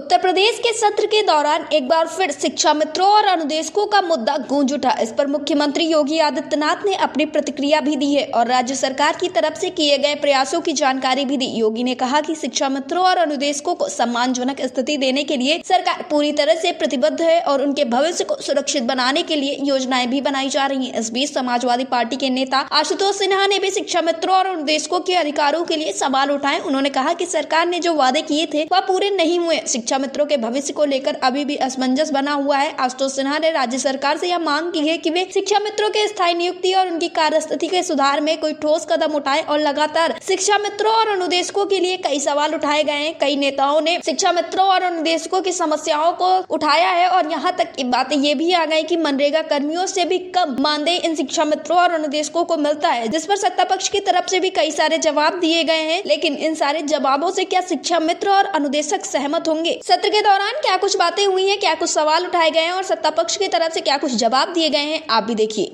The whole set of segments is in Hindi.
उत्तर प्रदेश के सत्र के दौरान एक बार फिर शिक्षा मित्रों और अनुदेशकों का मुद्दा गूंज उठा। इस पर मुख्यमंत्री योगी आदित्यनाथ ने अपनी प्रतिक्रिया भी दी है और राज्य सरकार की तरफ से किए गए प्रयासों की जानकारी भी दी। योगी ने कहा कि शिक्षा मित्रों और अनुदेशकों को सम्मानजनक स्थिति देने के लिए सरकार पूरी तरह से प्रतिबद्ध है और उनके भविष्य को सुरक्षित बनाने के लिए योजनाएं भी बनाई जा रही है। इस बीच समाजवादी पार्टी के नेता आशुतोष सिन्हा ने भी शिक्षा मित्रों और अनुदेशकों के अधिकारों के लिए सवाल उठाए। उन्होंने कहा कि सरकार ने जो वादे किए थे वह पूरे नहीं हुए। शिक्षा मित्रों के भविष्य को लेकर अभी भी असमंजस बना हुआ है। आशुतोष सिन्हा ने राज्य सरकार से यह मांग की है कि वे शिक्षा मित्रों के स्थायी नियुक्ति और उनकी कार्यस्थिति के सुधार में कोई ठोस कदम उठाए और लगातार शिक्षा मित्रों और अनुदेशकों के लिए कई सवाल उठाए गए हैं। कई नेताओं ने शिक्षा मित्रों और अनुदेशकों की समस्याओं को उठाया है और यहाँ तक की बातें ये भी आ गई कि मनरेगा कर्मियों से भी कम मानदेय इन शिक्षा मित्रों और अनुदेशकों को मिलता है, जिस पर सत्ता पक्ष की तरफ से भी कई सारे जवाब दिए गए हैं। लेकिन इन सारे जवाबों से क्या शिक्षा मित्र और अनुदेशक सहमत होंगे? सत्र के दौरान क्या कुछ बातें हुई हैं, क्या कुछ सवाल उठाए गए हैं और सत्ता पक्ष की तरफ से क्या कुछ जवाब दिए गए हैं, आप भी देखिए।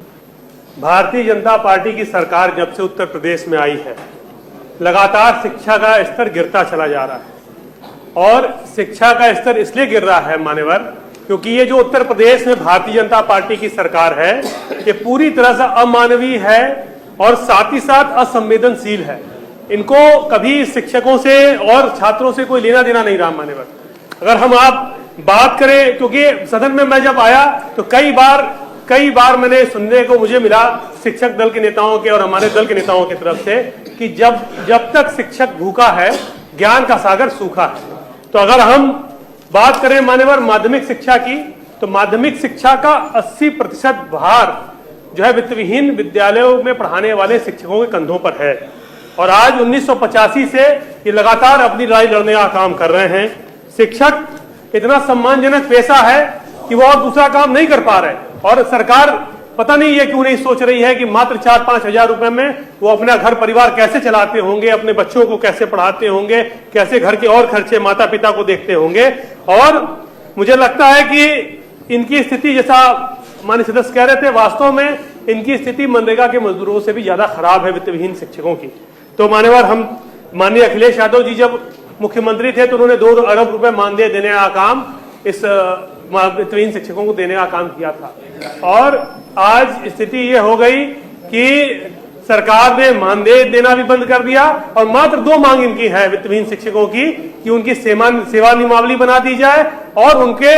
भारतीय जनता पार्टी की सरकार जब से उत्तर प्रदेश में आई है, लगातार शिक्षा का स्तर गिरता चला जा रहा है और शिक्षा का स्तर इसलिए गिर रहा है मान्यवर, क्योंकि ये जो उत्तर प्रदेश में भारतीय जनता पार्टी की सरकार है, ये पूरी तरह से अमानवीय है और साथ ही साथ असंवेदनशील है। इनको कभी शिक्षकों से और छात्रों से कोई लेना देना नहीं रहा मान्यवर। अगर हम आप बात करें, क्योंकि सदन में मैं जब आया तो कई बार मैंने सुनने को मुझे मिला शिक्षक दल के नेताओं के और हमारे दल के नेताओं की तरफ से कि जब तक शिक्षक भूखा है ज्ञान का सागर सूखा है। तो अगर हम बात करें मान्यवर माध्यमिक शिक्षा की, तो माध्यमिक शिक्षा का 80% भार जो है वित्तविहीन विद्यालयों में पढ़ाने वाले शिक्षकों के कंधों पर है और आज 1985 से ये लगातार अपनी लड़ाई लड़ने का काम कर रहे हैं। शिक्षक इतना सम्मानजनक पेशा है कि वो और दूसरा काम नहीं कर पा रहे और सरकार पता नहीं ये क्यों नहीं सोच रही है कि मात्र 4-5 हजार रुपए में वो अपना घर परिवार कैसे चलाते होंगे, अपने बच्चों को कैसे पढ़ाते होंगे, कैसे घर के और खर्चे माता पिता को देखते होंगे। और मुझे लगता है कि इनकी स्थिति, जैसा माननीय सदस्य कह रहे थे, वास्तव में इनकी स्थिति मनरेगा के मजदूरों से भी ज्यादा खराब है वित्तविहीन शिक्षकों की। तो मान्यवर, हम माननीय अखिलेश यादव जी जब मुख्यमंत्री थे तो उन्होंने 2 अरब रुपए मानदेय देने का काम इस वित्तविहीन शिक्षकों को देने का काम किया था और आज स्थिति ये हो गई कि सरकार ने मानदेय देना भी बंद कर दिया और मात्र 2 मांग इनकी है वित्तविहीन शिक्षकों की कि उनकी सेवा नियमावली बना दी जाए और उनके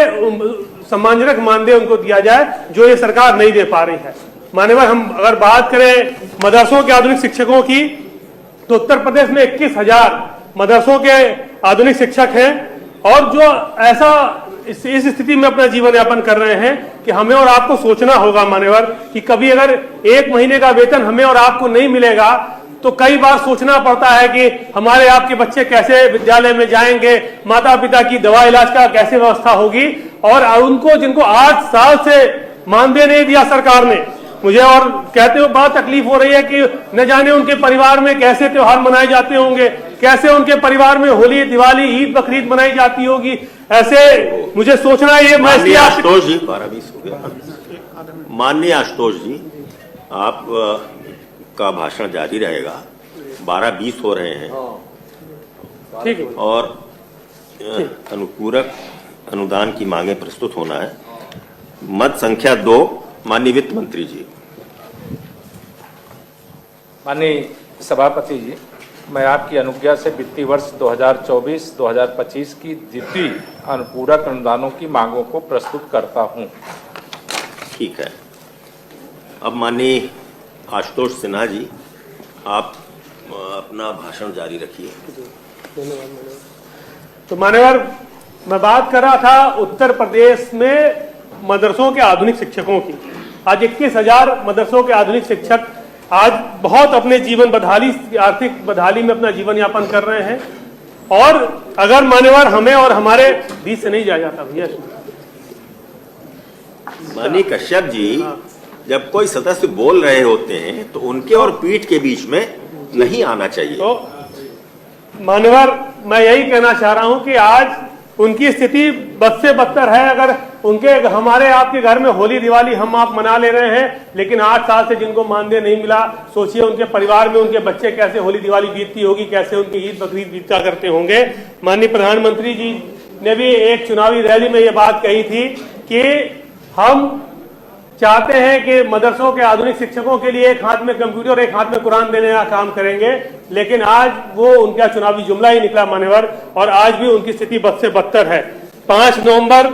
सम्मानजनक मानदेय उनको दिया जाए, जो ये सरकार नहीं दे पा रही है। मान्यवर, हम अगर बात करें मदरसों के आधुनिक शिक्षकों की, तो उत्तर प्रदेश में 21,000 मदरसों के आधुनिक शिक्षक हैं और जो ऐसा इस स्थिति में अपना जीवन यापन कर रहे हैं कि हमें और आपको सोचना होगा मान्यवर कि कभी अगर 1 महीने का वेतन हमें और आपको नहीं मिलेगा तो कई बार सोचना पड़ता है कि हमारे आपके बच्चे कैसे विद्यालय में जाएंगे, माता पिता की दवा इलाज का कैसे व्यवस्था होगी। और उनको जिनको 8 साल से मानदेय नहीं दिया सरकार ने, मुझे और कहते हुए बहुत तकलीफ हो रही है कि न जाने उनके परिवार में कैसे त्योहार मनाए जाते होंगे, कैसे उनके परिवार में होली, दिवाली, ईद, बकरीद मनाई जाती होगी। ऐसे मुझे सोचना ये माननीय आशुतोष जी, 12-20 हो गया। माननीय आशुतोष जी, आप का भाषण जारी रहेगा। 12-20 हो रहे हैं, ठीक है, और अनुपूरक अनुदान की मांगे प्रस्तुत होना है। मत संख्या 2, माननीय वित्त मंत्री जी। माननीय सभापति जी, मैं आपकी अनुज्ञा से वित्तीय वर्ष 2024-2025 की द्वितीय अनुपूरक अनुदानों की मांगों को प्रस्तुत करता हूं। ठीक है। अब माननीय आशुतोष सिन्हा जी, आप अपना भाषण जारी रखिए। तो मान्यवर, मैं बात कर रहा था उत्तर प्रदेश में मदरसों के आधुनिक शिक्षकों की। आज 21,000 मदरसों के आधुनिक शिक्षक आज बहुत अपने जीवन बदहाली, आर्थिक बदहाली में अपना जीवन यापन कर रहे हैं और अगर मान्यवर हमें और हमारे बीच से नहीं जाया जाता भैया। माननीय कश्यप जी, जब कोई सदस्य बोल रहे होते हैं तो उनके और पीठ के बीच में नहीं आना चाहिए। तो मान्यवर, मैं यही कहना चाह रहा हूं कि आज उनकी स्थिति बद से बदतर है। अगर हमारे आपके घर में होली दिवाली हम आप मना ले रहे हैं, लेकिन 8 साल से जिनको मानदेय नहीं मिला, सोचिए उनके परिवार में उनके बच्चे कैसे होली दिवाली बीतती होगी, कैसे उनकी ईद बकरीद बीता करते होंगे। माननीय प्रधानमंत्री जी ने भी एक चुनावी रैली में ये बात कही थी कि हम चाहते हैं कि मदरसों के आधुनिक शिक्षकों के लिए एक हाथ में कंप्यूटर और एक हाथ में कुरान देने का काम करेंगे, लेकिन आज वो उनका चुनावी जुमला ही निकला मान्यवर, और आज भी उनकी स्थिति बद से बदतर है। 5 नवंबर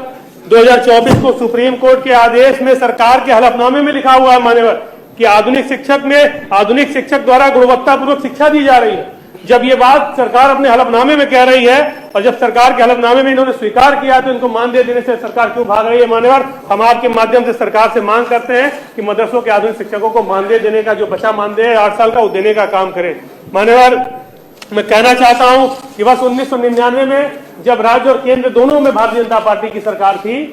2024 को सुप्रीम कोर्ट के आदेश में सरकार के हलफनामे में लिखा हुआ है मान्यवर कि आधुनिक शिक्षक द्वारा गुणवत्तापूर्वक शिक्षा दी जा रही है। जब ये बात सरकार अपने हलफनामे में कह रही है और जब सरकार के हलफनामे में इन्होंने स्वीकार किया तो इनको मानदेय देने से सरकार क्यों भाग रही है मान्यवर? हम आपके माध्यम से सरकार से मांग करते हैं कि मदरसों के आधुनिक शिक्षकों को मानदेय देने का जो बचा मानदेय है 8 साल का, वो देने का काम करें। मान्यवर, मैं कहना चाहता हूं कि वर्ष 1999 में जब राज्य और केंद्र दोनों में भारतीय जनता पार्टी की सरकार थी,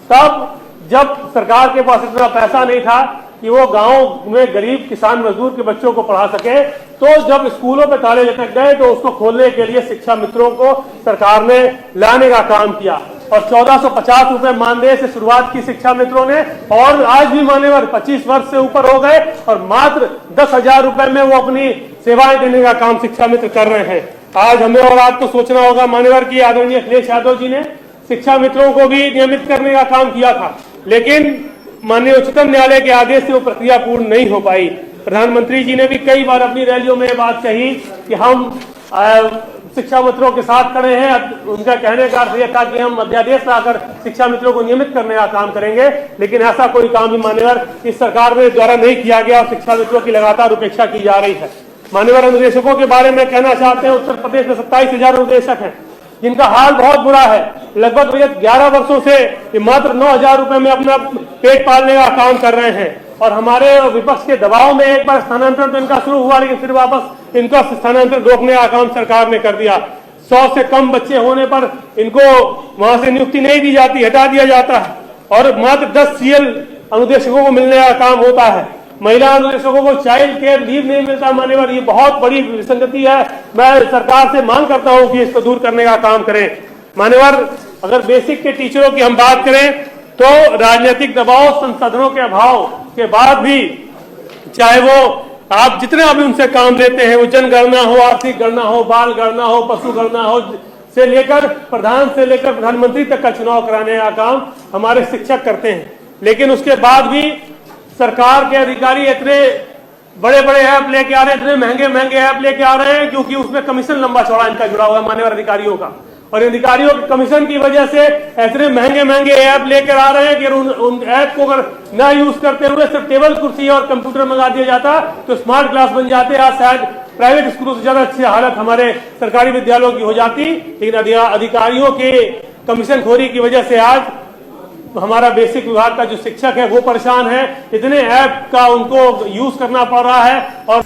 तब जब सरकार के पास इतना पैसा नहीं था कि वो गांव में गरीब किसान मजदूर के बच्चों को पढ़ा सके, तो जब स्कूलों पे ताले लटक गए तो उसको खोलने के लिए शिक्षा मित्रों को सरकार ने लाने का काम किया और 1450 रुपए मानदेय से शुरुआत की शिक्षा मित्रों ने, और आज भी मान्यवर 25 वर्ष से ऊपर हो गए और मात्र 10,000 रुपए में वो अपनी सेवाएं देने का काम शिक्षा मित्र कर रहे हैं। आज हमें और आपको सोचना होगा मान्यवर की आदरणीय अखिलेश यादव जी ने शिक्षा मित्रों को भी नियमित करने का काम किया था, लेकिन माननीय उच्चतम न्यायालय के आदेश से वो प्रक्रिया पूर्ण नहीं हो पाई। प्रधानमंत्री जी ने भी कई बार अपनी रैलियों में बात कही कि हम शिक्षा मित्रों के साथ खड़े हैं। उनका कहने का अर्थ यह था कि हम अध्यादेश लाकर शिक्षा मित्रों को नियमित करने का काम करेंगे, लेकिन ऐसा कोई काम भी मान्यवर इस सरकार में द्वारा नहीं किया गया और शिक्षा मित्रों की लगातार उपेक्षा की जा रही है। मान्यवर, अनुदेशकों के बारे में कहना चाहते हैं, उत्तर प्रदेश में 27,000 अनुदेशक हैं जिनका हाल बहुत बुरा है। लगभग 11 वर्षों से मात्र 9,000 रुपए में अपना पेट पालने का काम कर रहे हैं और हमारे विपक्ष के दबाव में एक बार स्थानांतरण तो इनका शुरू हुआ, लेकिन फिर वापस इनका स्थानांतरण रोकने का काम सरकार ने कर दिया। 100 से कम बच्चे होने पर इनको वहां से नियुक्ति नहीं दी जाती, हटा दिया जाता है और मात्र 10 CL अनुदेशकों को मिलने का काम होता है। महिला अनुदेशकों को चाइल्ड केयर लीव नहीं मिलता मान्यवर, ये बहुत बड़ी विसंगति है। मैं सरकार से मांग करता हूं कि इसको दूर करने का काम करें। मान्यवर, अगर बेसिक के टीचरों की हम बात करें तो राजनीतिक दबाव, संसाधनों के अभाव के बाद भी, चाहे वो आप जितने अभी उनसे काम लेते हैं, वो जनगणना हो, आर्थिक गणना हो, बाल गणना हो, पशु गणना हो, से लेकर प्रधानमंत्री तक का चुनाव कराने का काम हमारे शिक्षक करते हैं, लेकिन उसके बाद भी सरकार के अधिकारी इतने बड़े बड़े ऐप लेके आ रहे हैं, इतने महंगे महंगे ऐप लेके आ रहे हैं क्योंकि उसमें कमीशन लंबा चौड़ा इनका जुड़ा हुआ है मान्यवर अधिकारियों का, और अधिकारियों के कमीशन की वजह से इतने महंगे महंगे ऐप लेकर आ रहे हैं कि उन ऐप को अगर ना यूज करते हुए सिर्फ टेबल कुर्सी और कंप्यूटर मंगा दिया जाता तो स्मार्ट क्लास बन जाते। आज शायद प्राइवेट स्कूलों से ज्यादा अच्छी हालत हमारे सरकारी विद्यालयों की हो जाती, लेकिन अधिकारियों के कमीशन खोरी की वजह से आज हमारा बेसिक विभाग का जो शिक्षक है वो परेशान है। इतने ऐप का उनको यूज करना पड़ रहा है और